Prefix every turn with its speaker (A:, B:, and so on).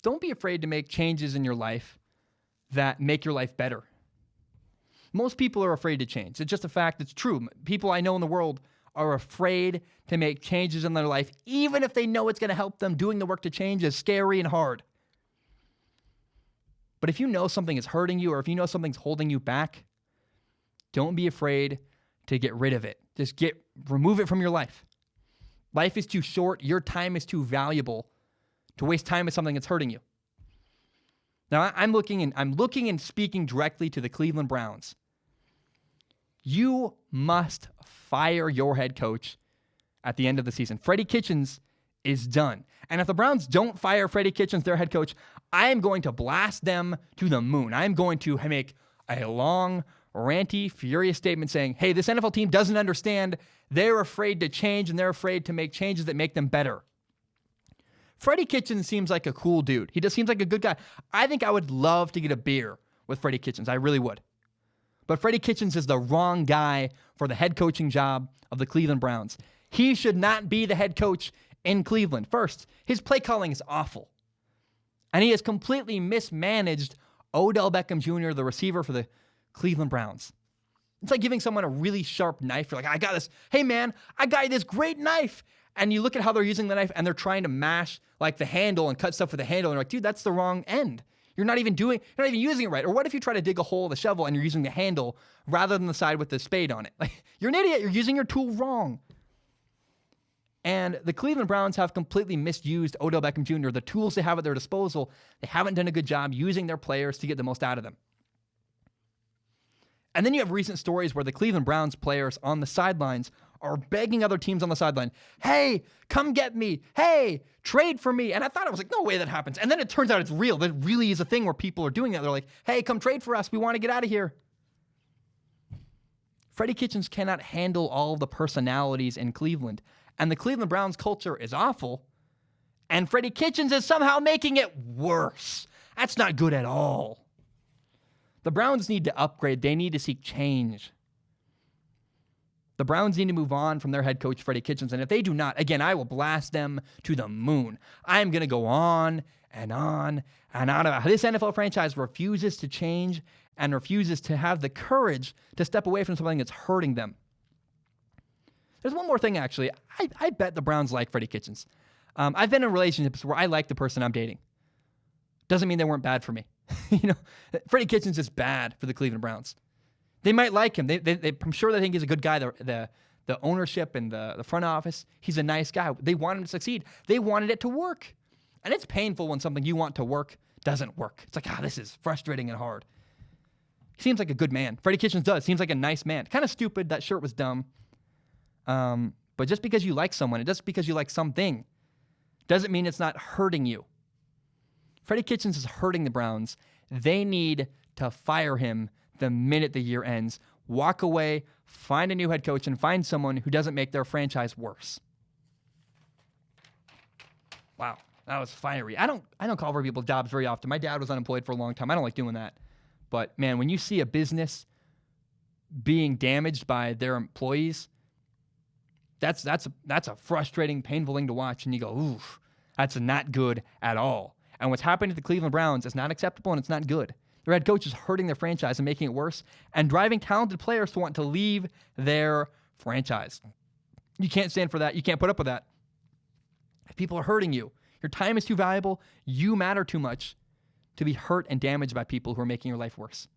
A: Don't be afraid to make changes in your life that make your life better. Most people are afraid to change. It's just a fact. It's true. People I know in the world are afraid to make changes in their life, even if they know it's going to help them. Doing the work to change is scary and hard. But if you know something is hurting you, or if you know something's holding you back, don't be afraid to get rid of it. Just remove it from your life. Life is too short. Your time is too valuable to waste time with something that's hurting you. Now, I'm looking and speaking directly to the Cleveland Browns. You must fire your head coach at the end of the season. Freddie Kitchens is done. And if the Browns don't fire Freddie Kitchens, their head coach, I am going to blast them to the moon. I am going to make a long, ranty, furious statement saying, hey, this NFL team doesn't understand. They're afraid to change, and they're afraid to make changes that make them better. Freddie Kitchens seems like a cool dude. He just seems like a good guy. I think I would love to get a beer with Freddie Kitchens. I really would. But Freddie Kitchens is the wrong guy for the head coaching job of the Cleveland Browns. He should not be the head coach in Cleveland. First, his play calling is awful. And he has completely mismanaged Odell Beckham Jr., the receiver for the Cleveland Browns. It's like giving someone a really sharp knife. You're like, I got this. Hey, man, I got you this great knife. And you look at how they're using the knife, and they're trying to mash like the handle and cut stuff with the handle. And you're like, dude, that's the wrong end. You're not even using it right. Or what if you try to dig a hole with a shovel and you're using the handle rather than the side with the spade on it? Like, you're an idiot. You're using your tool wrong. And the Cleveland Browns have completely misused Odell Beckham Jr. The tools they have at their disposal, they haven't done a good job using their players to get the most out of them. And then you have recent stories where the Cleveland Browns players on the sidelines are begging other teams on the sideline, hey, come get me. Hey, trade for me. And I thought, it was like, no way that happens. And then it turns out it's real. That really is a thing where people are doing that. They're like, hey, come trade for us. We want to get out of here. Freddie Kitchens cannot handle all the personalities in Cleveland. And the Cleveland Browns culture is awful. And Freddie Kitchens is somehow making it worse. That's not good at all. The Browns need to upgrade. They need to seek change. The Browns need to move on from their head coach, Freddie Kitchens. And if they do not, again, I will blast them to the moon. I'm going to go on and on and on about how this NFL franchise refuses to change and refuses to have the courage to step away from something that's hurting them. There's one more thing, actually. I bet the Browns like Freddie Kitchens. I've been in relationships where I like the person I'm dating. Doesn't mean they weren't bad for me. Freddie Kitchens is bad for the Cleveland Browns. They might like him. I'm sure they think he's a good guy. The ownership and the front office, he's a nice guy. They want him to succeed. They wanted it to work. And it's painful when something you want to work doesn't work. It's like, this is frustrating and hard. He seems like a good man. Freddie Kitchens does. Seems like a nice man. Kind of stupid. That shirt was dumb. But just because you like someone, and just because you like something, doesn't mean it's not hurting you. Freddie Kitchens is hurting the Browns. They need to fire him the minute the year ends. Walk away, find a new head coach, and find someone who doesn't make their franchise worse. Wow, that was fiery. I don't call for people's jobs very often. My dad was unemployed for a long time. I don't like doing that. But man, when you see a business being damaged by their employees, that's a frustrating, painful thing to watch. And you go, oof, that's not good at all. And what's happening to the Cleveland Browns is not acceptable, and it's not good. Their head coach is hurting their franchise and making it worse and driving talented players to want to leave their franchise. You can't stand for that. You can't put up with that. If people are hurting you, your time is too valuable, you matter too much to be hurt and damaged by people who are making your life worse.